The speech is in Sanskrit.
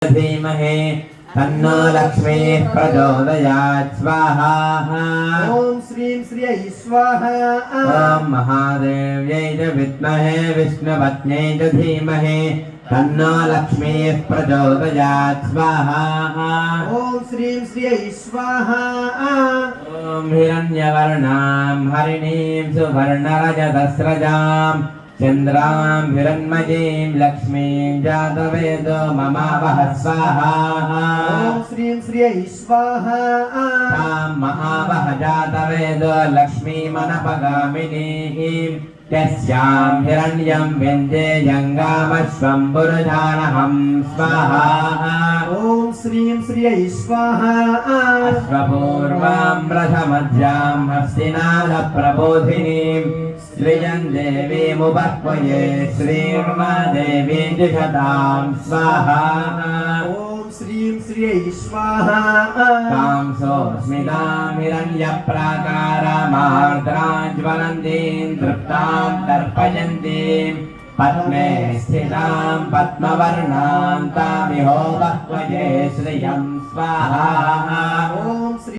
धीमहि तन्नो लक्ष्मीः प्रचोदयात् स्वाहा। ओम श्रीं श्रियै स्वाहा। ओम महादेव्यै च विद्महे विष्णुपत्न्यै च धीमहि तन्नो लक्ष्मीः प्रचोदयात् स्वाहा। ओम श्रीं श्रियै स्वाहा। ओम हिरण्यवर्णां हरिणीं सुवर्णरजतस्रजां चन्द्रां हिरण्मयीं लक्ष्मीं जातवेदो ममावह स्वाहा। ओम श्रीं श्रियै स्वाहा। तां महावह जातवेदो लक्ष्मीमनपगामिनीं यस्यां हिरण्यं विन्देयङ्गामश्वं पुरुषाणहं स्वाहा। ओम श्रीं श्रियै स्वाहा। अश्वपूर्वां रथमध्यां हस्तिनाथप्रबोधिनीं श्रियं देवीमुपह्वये श्रीर्मादेवीं जुषतां स्वाहा। ओम श्रीं श्रियै स्वाहा। तां सोऽस्मितां हिरण्यप्राकारामार्द्रां ज्वलन्तीं तृप्तां तर्पयन्तीं पद्मे स्थितां पद्मवर्णां तामिहो बह्वये श्रियं स्वाहा। ओम